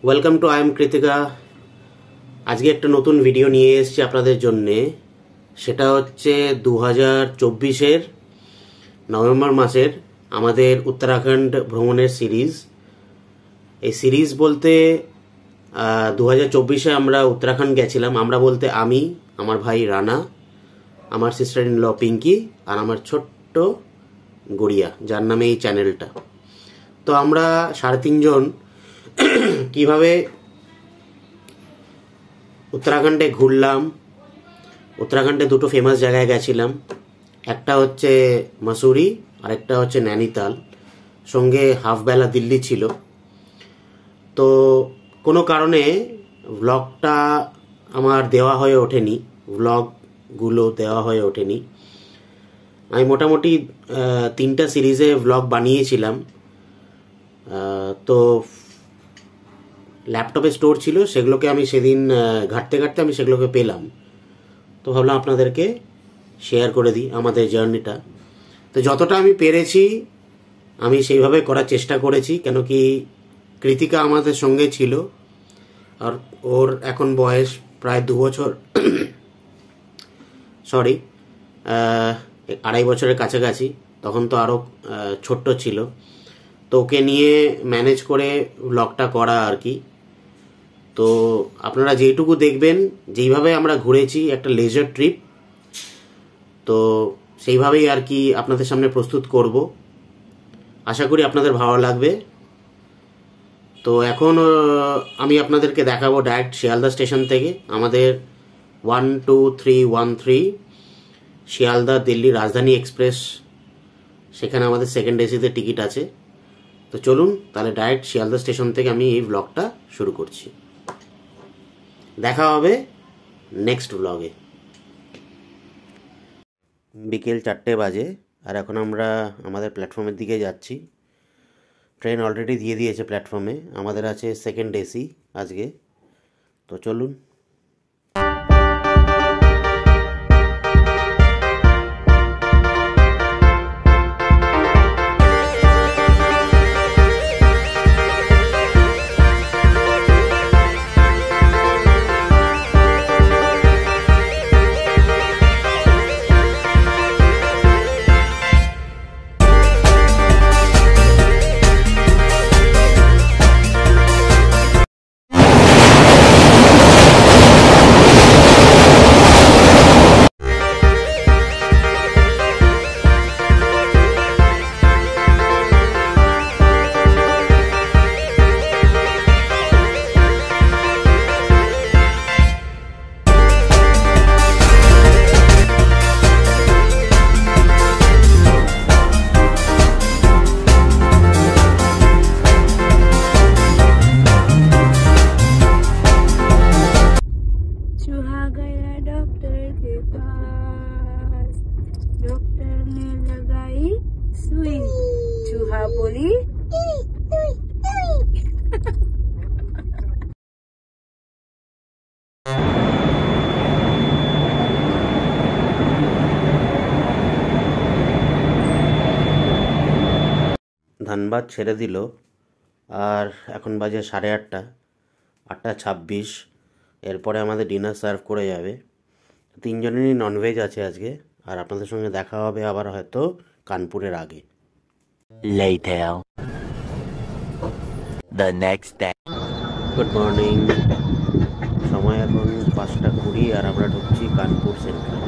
Welcome to I am Krittika. আজকে একটা নতুন ভিডিও নিয়ে এসেছি আপনাদের জন্যে। সেটা হচ্ছে 2024-এর নভেম্বর মাসের আমাদের উত্তরাখণ্ড ভ্রমণের সিরিজ। এই সিরিজ বলতে 2024-এ আমরা উত্তরাখণ্ড গেছিলাম। আমরা বলতে আমি, আমার ভাই রানা, আমার সিস্টার ইন ল পিঙ্কি আর আমার ছোট্ট গড়িয়া, যার নামে এই চ্যানেলটা। তো আমরা 3.5 জন কিভাবে উত্তরাখণ্ডে ঘুরলাম। উত্তরাখণ্ডে দুটো ফেমাস জায়গায় গেছিলাম, একটা হচ্ছে মসুরি আর একটা হচ্ছে নৈনিতাল, সঙ্গে হাফবেলা দিল্লি ছিল। তো কোনো কারণে ভ্লগটা আমার দেওয়া হয়ে ওঠেনি, ভ্লগগুলো দেওয়া হয়ে ওঠেনি। আমি মোটামুটি 3টা সিরিজে ভ্লগ বানিয়েছিলাম। তো ল্যাপটপে স্টোর ছিল, সেগুলোকে আমি সেদিন ঘাঁটতে ঘাঁটতে আমি সেগুলোকে পেলাম। তো ভাবলাম আপনাদেরকে শেয়ার করে দিই আমাদের জার্নিটা। তো যতটা আমি পেরেছি আমি সেইভাবে করার চেষ্টা করেছি, কেন কি কৃতিকা আমাদের সঙ্গে ছিল আর ওর এখন বয়স প্রায় 2 বছর, সরি 2.5 বছরের কাছাকাছি। তখন তো আরও ছোট্ট ছিল। তো ওকে নিয়ে ম্যানেজ করে ব্লগটা করা আর কি। তো আপনারা যেটুকু দেখবেন, যেইভাবে আমরা ঘুরেছি, একটা লেজার ট্রিপ, তো সেইভাবেই আর কি আপনাদের সামনে প্রস্তুত করব। আশা করি আপনাদের ভালো লাগবে। তো এখন আমি আপনাদেরকে দেখাবো ডাইরেক্ট শিয়ালদা স্টেশন থেকে আমাদের 12313 শিয়ালদা দিল্লি রাজধানী এক্সপ্রেস, সেখানে আমাদের সেকেন্ড এসিতে টিকিট আছে। তো চলুন তাহলে ডাইরেক্ট শিয়ালদা স্টেশন থেকে আমি এই ব্লগটা শুরু করছি। দেখা হবে নেক্সট ব্লগে। বিকেল 4টে বাজে আর এখন আমরা আমাদের প্ল্যাটফর্মের দিকে যাচ্ছি। ট্রেন অলরেডি দিয়ে দিয়েছে প্ল্যাটফর্মে, আমাদের আছে সেকেন্ড এসি আজকে। তো চলুন। बोली ধানবাদ ছেড়ে দিল আর এখন বাজে 8:30, 8:26। এরপরে আমাদের ডিনার সার্ভ করে যাবে। 3 জনেরই ননভেজ আছে আজকে। আর আপনাদের সঙ্গে দেখা হবে আবার হয়তো কানপুরের আগে। Later. The next day. Good morning. সময় এখন 5:20 আর আমরা ঢুকছি কানপুর সেন্ট্রাল।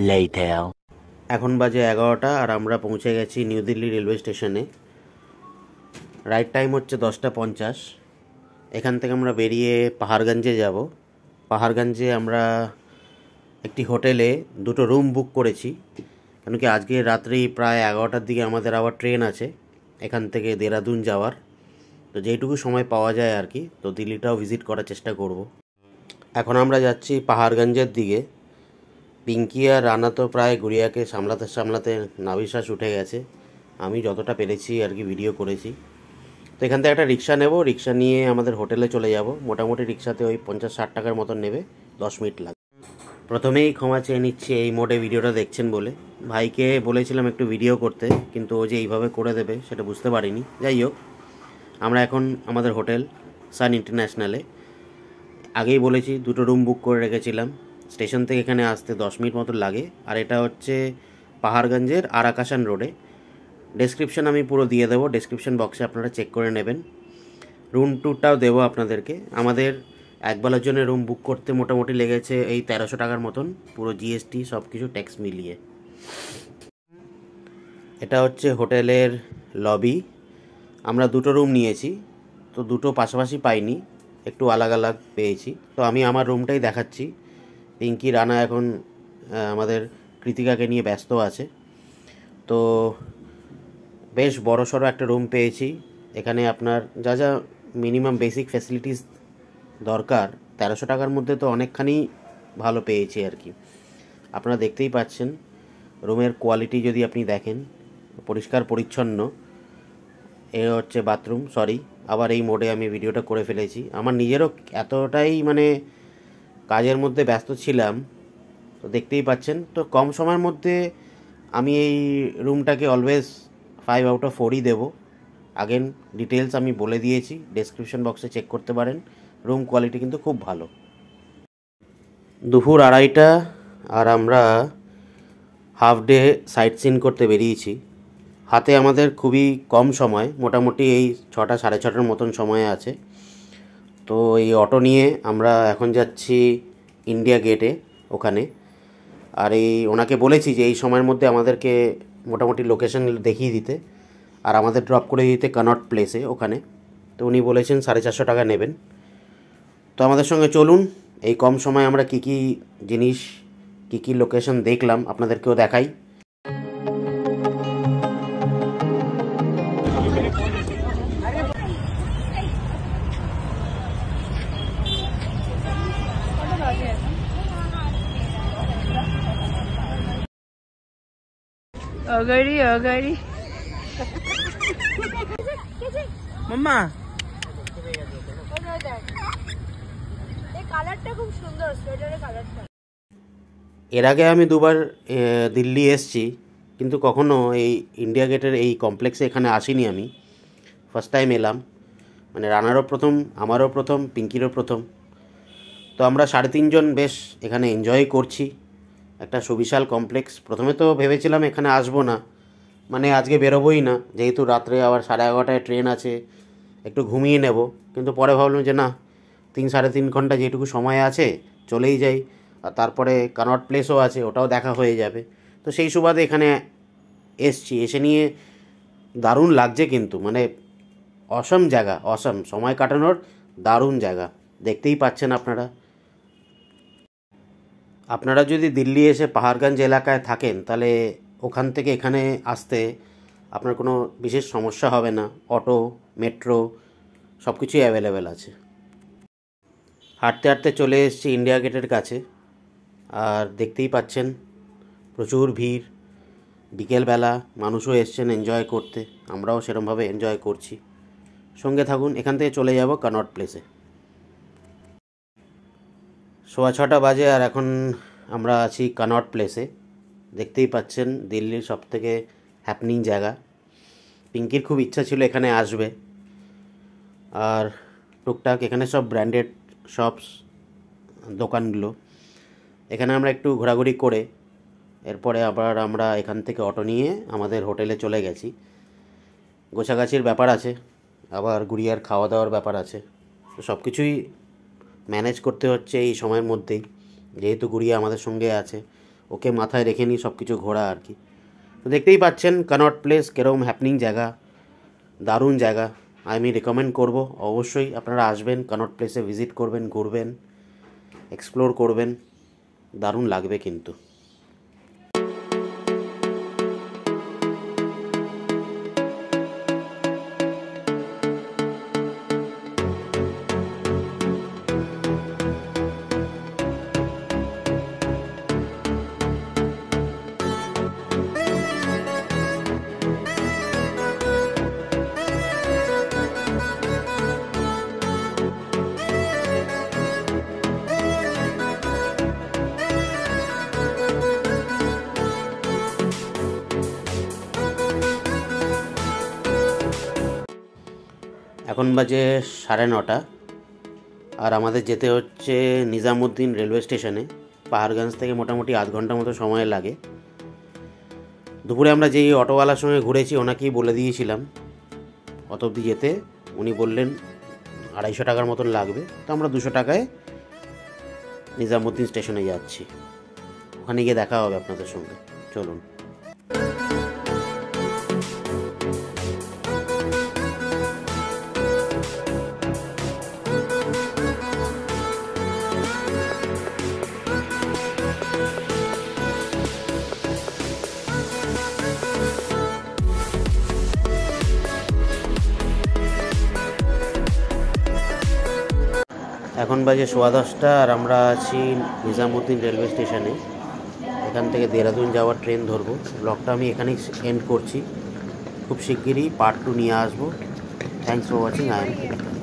Later. এখন বাজে 11টা আর আমরা পৌঁছে গেছি নিউ দিল্লি রেলওয়ে স্টেশনে। রাইট টাইম হচ্ছে 10:50। এখান থেকে আমরা বেরিয়ে পাহাড়গঞ্জে যাব। পাহাড়গঞ্জে আমরা একটি হোটেলে 2টো রুম বুক করেছি, কেন কি আজকে রাত্রেই প্রায় 11টার দিকে আমাদের আবার ট্রেন আছে এখান থেকে দেরাদুন যাওয়ার। তো যেইটুকু সময় পাওয়া যায় আর কি, তো দিল্লিটাও ভিজিট করার চেষ্টা করব। এখন আমরা যাচ্ছি পাহাড়গঞ্জের দিকে। পিঙ্কি আর রানা তো প্রায় গুড়িয়াকে সামলাতে সামলাতে নাভিশ্বাস উঠে গেছে। আমি যতটা পেরেছি আর কি ভিডিও করেছি। তো এখান থেকে একটা রিক্সা নেব, রিক্সা নিয়ে আমাদের হোটেলে চলে যাব। মোটামুটি রিক্সাতে ওই 50-60 টাকার মতন নেবে, 10 মিনিট লাগবে। প্রথমেই ক্ষমা চেয়ে নিচ্ছি এই মোডে ভিডিওটা দেখছেন বলে। ভাইকে বলেছিলাম একটু ভিডিও করতে, কিন্তু ও যে এইভাবে করে দেবে সেটা বুঝতে পারিনি। যাই হোক, আমরা এখন আমাদের হোটেল সান ইন্টারন্যাশনালে। আগেই বলেছি 2টো রুম বুক করে রেখেছিলাম। স্টেশন থেকে এখানে আসতে 10 মিনিট মতো লাগে। আর এটা হচ্ছে পাহাড়গঞ্জের আরাকাসান রোডে। ডেসক্রিপশন আমি পুরো দিয়ে দেবো, ডেসক্রিপশন বক্সে আপনারা চেক করে নেবেন। রুম ট্যুরটাও দেবো আপনাদেরকে। আমাদের একবেলার জন্য রুম বুক করতে মোটামুটি লেগেছে এই 1300 টাকার মতন, পুরো জিএসটি সব কিছু ট্যাক্স মিলিয়ে। এটা হচ্ছে হোটেলের লবি। আমরা 2টো রুম নিয়েছি, তো 2টো পাশাপাশি পাইনি, একটু আলাগ আলাগ পেয়েছি। তো আমি আমার রুমটাই দেখাচ্ছি। পিঙ্কি রানা এখন আমাদের কৃতিকাকে নিয়ে ব্যস্ত আছে। তো বেশ বড়সড় একটা রুম পেয়েছি। এখানে আপনার যা যা মিনিমাম বেসিক ফ্যাসিলিটিস দরকার 1300 টাকার মধ্যে তো অনেকখানি ভালো পেয়েছি আর কি। আপনারা দেখতেই পাচ্ছেন রুমের কোয়ালিটি যদি আপনি দেখেন, পরিষ্কার পরিচ্ছন্ন। এ হচ্ছে বাথরুম। সরি, আবার এই মোডে আমি ভিডিওটা করে ফেলেছি। আমার নিজেরও এতটাই মানে কাজের মধ্যে ব্যস্ত ছিলাম, তো দেখতেই পাচ্ছেন। তো কম সময়ের মধ্যে আমি এই রুমটাকে অলওয়েজ 5/4ই দেবো। আগেন ডিটেলস আমি বলে দিয়েছি, ডেসক্রিপশন বক্সে চেক করতে পারেন। রুম কোয়ালিটি কিন্তু খুব ভালো। দুপুর 2:30 আর আমরা হাফ ডে সাইট সিন করতে বেরিয়েছি। হাতে আমাদের খুবই কম সময়, মোটামুটি এই 6টা 6:30টার মতন সময় আছে। তো এই অটো নিয়ে আমরা এখন যাচ্ছি ইন্ডিয়া গেটে ওখানে। আর ওনাকে বলেছি যে এই সময়ের মধ্যে আমাদেরকে মোটামুটি লোকেশন দেখিয়ে দিতে আর আমাদের ড্রপ করে দিতে কনট প্লেসে ওখানে। তো উনি বলেছেন 450 টাকা নেবেন। তো আমাদের সঙ্গে চলুন, এই কম সময়ে আমরা কী কী জিনিস, কী কী লোকেশন দেখলাম আপনাদেরকেও দেখাই। অগাড়ি মাম্মা, এই কালারটা খুব সুন্দর, সোয়েটারের কালারটা। এর আগে আমি 2বার দিল্লি এসেছি, কিন্তু কখনো এই ইন্ডিয়া গেটের এই কমপ্লেক্সে এখানে আসিনি আমি। ফার্স্ট টাইম এলাম, মানে রানারও প্রথম, আমারও প্রথম, পিঙ্কিরও প্রথম। তো আমরা 3.5 জন বেশ এখানে এনজয় করছি। একটা সুবিশাল কমপ্লেক্স। প্রথমে তো ভেবেছিলাম এখানে আসবো না, মানে আজকে বেরোবোই না, যেহেতু রাত্রে আবার 11:30টায় ট্রেন আছে, একটু ঘুমিয়ে নেব। কিন্তু পরে ভাবলাম যে না, 3-3.5 ঘন্টা যেটুকু সময় আছে চলেই যাই। আর তারপরে কনট প্লেসও আছে, ওটাও দেখা হয়ে যাবে। তো সেই সুবাদে এখানে এসছি। এসে নিয়ে দারুণ লাগছে, কিন্তু মানে অসম জায়গা, অসম সময় কাটানোর দারুণ জায়গা। দেখতেই পাচ্ছেন আপনারা। আপনারা যদি দিল্লি এসে পাহাড়গঞ্জ এলাকায় থাকেন, তাহলে ওখান থেকে এখানে আসতে আপনার কোনো বিশেষ সমস্যা হবে না। অটো, মেট্রো সব কিছুই অ্যাভেলেবেল আছে। হাঁটতে হাঁটতে চলে এসেছি ইন্ডিয়া গেটের কাছে। আর দেখতেই পাচ্ছেন প্রচুর ভিড়। বিকেলবেলা মানুষও এসছেন এনজয় করতে, আমরাও সেরকমভাবে এনজয় করছি। সঙ্গে থাকুন। এখান থেকে চলে যাব কনট প্লেসে। 6:15 বাজে আর এখন আমরা আছি কনট প্লেসে। দেখতেই পাচ্ছেন দিল্লির সবথেকে হ্যাপনিং জায়গা। পিঙ্কির খুব ইচ্ছা ছিল এখানে আসবে। আর টুকটাক এখানে সব ব্র্যান্ডেড শপস, দোকানগুলো। এখানে আমরা একটু ঘোরাঘুরি করে এরপরে আবার আমরা এখান থেকে অটো নিয়ে আমাদের হোটেলে চলে গেছি। গোছাগাছির ব্যাপার আছে, আবার গুড়িয়ার খাওয়া দাওয়ার ব্যাপার আছে, তো সব কিছুই ম্যানেজ করতে হচ্ছে এই সময়ের মধ্যেই, যেহেতু গুড়িয়া আমাদের সঙ্গে আছে, ওকে মাথায় রেখে নিই সব কিছু ঘোরা আর কি। তো দেখতেই পাচ্ছেন কনট প্লেস কীরকম হ্যাপনিং জায়গা, দারুণ জায়গা। আমি রেকমেন্ড করব অবশ্যই আপনারা আসবেন, কনট প্লেসে ভিজিট করবেন, ঘুরবেন, এক্সপ্লোর করবেন, দারুণ লাগবে কিন্তু। এখন বাজে 9:30, আর আমাদের যেতে হচ্ছে নিজামুদ্দিন রেলওয়ে স্টেশনে। পাহাড়গঞ্জ থেকে মোটামুটি আধ ঘন্টা মতো সময় লাগে। দুপুরে আমরা যেই অটোওয়ালার সঙ্গে ঘুরেছি ওনাকেই বলে দিয়েছিলাম অত অবধি যেতে, উনি বললেন 250 টাকার মতন লাগবে। তো আমরা 200 টাকায় নিজামুদ্দিন স্টেশনে যাচ্ছি, ওখানে গিয়ে দেখা হবে আপনাদের সঙ্গে, চলুন। এখন বাজে 10:15 আর আমরা আছি নিজামুদ্দিন রেলওয়ে স্টেশনে। এখান থেকে দেহরাদুন যাওয়ার ট্রেন ধরবো। ব্লগটা আমি এখানেই এন্ড করছি, খুব শিগগিরই পার্ট 2 নিয়ে আসবো। Thanks for watching. I am